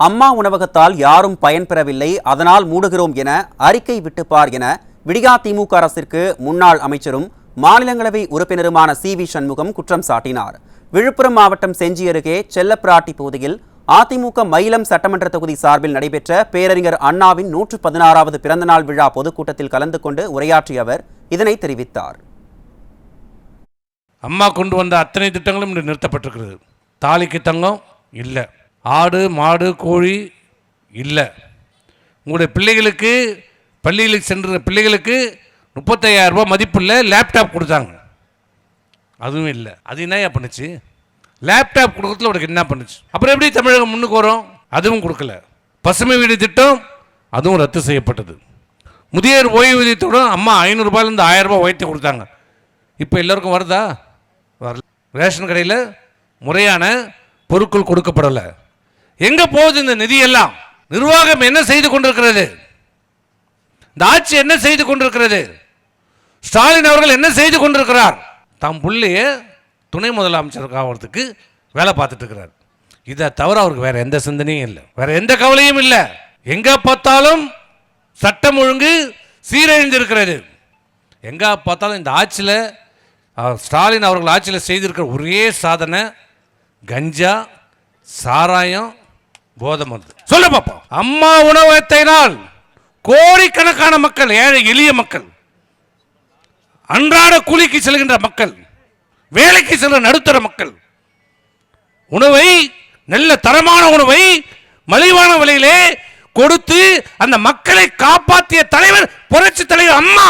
அம்மா உணவகத்தால் யாரும் பயன்பெறவில்லை, அதனால் மூடுகிறோம் என அறிக்கை விட்டுப்பார் என விடியா திமுக அரசிற்கு முன்னாள் அமைச்சரும் மாநிலங்களவை உறுப்பினருமான சி.வி. சண்முகம் குற்றம் சாட்டினார். விழுப்புரம் மாவட்டம் செஞ்சி அருகே செல்லப்பிராட்டி பகுதியில் அதிமுக மயிலம் சட்டமன்ற தொகுதி சார்பில் நடைபெற்ற பேரறிஞர் அண்ணாவின் 116வது பிறந்தநாள் விழா பொதுக்கூட்டத்தில் கலந்து கொண்டு உரையாற்றிய அவர் இதனை தெரிவித்தார். அம்மா கொண்டு வந்த அத்தனை திட்டங்களும் இன்று நிறுத்தப்பட்டிருக்கிறது. தாலிக்கு தங்கம் இல்லை, ஆடு மாடு கோழி இல்லை. உங்களுடைய பிள்ளைகளுக்கு பள்ளியில் சென்ற பிள்ளைகளுக்கு 35,000 ரூபாய் மதிப்புள்ள லேப்டாப் கொடுத்தாங்க, அதுவும் இல்லை. அது என்ன பண்ணுச்சு? லேப்டாப் கொடுக்கறதுல உனக்கு என்ன பண்ணுச்சு? அப்புறம் எப்படி தமிழகம் முன்னுக்கு வரும்? அதுவும் கொடுக்கல. பசுமை வீடு திட்டம் அதுவும் ரத்து செய்யப்பட்டது. முதியோர் ஓய்வூதியத்துடன் அம்மா 500 ரூபாயிலிருந்து 1000 ரூபாய் உயர்த்தி கொடுத்தாங்க. இப்போ எல்லோருக்கும் வருதா? வரல. ரேஷன் கடையில் முறையான பொருட்கள் கொடுக்கப்படலை. எங்கே போகுது இந்த நிதியெல்லாம்? நிர்வாகம் என்ன செய்து கொண்டிருக்கிறது? இந்த ஆட்சி என்ன செய்து கொண்டிருக்கிறது? ஸ்டாலின் அவர்கள் என்ன செய்து கொண்டிருக்கிறார்? தாம் புள்ளைய துணை முதலமைச்சர் ஆகிறதுக்கு வேலை பார்த்துட்டு இருக்கிறார். இதை தவிர அவருக்கு வேற எந்த சிந்தனையும் இல்லை, வேற எந்த கவலையும் இல்லை. எங்க பார்த்தாலும் சட்டம் ஒழுங்கு சீரழிந்திருக்கிறது. எங்க பார்த்தாலும் இந்த ஆட்சியில் ஸ்டாலின் அவர்கள் ஆட்சியில் செய்திருக்கிற ஒரே சாதனை கஞ்சா, சாராயம், போதை மருந்து. சொல்ல பார்ப்போம். அம்மா உணவகத்தினால் கோடிக்கணக்கான மக்கள், ஏழை எளிய மக்கள், அன்றாட கூலிக்கு செல்கின்ற மக்கள், வேலைக்கு செல்கிற நடுத்தர மக்கள் உணவை, நல்ல தரமான உணவை மலிவான விலையிலே கொடுத்து அந்த மக்களை காப்பாற்றிய தலைவர், புரட்சி தலைவர் அம்மா.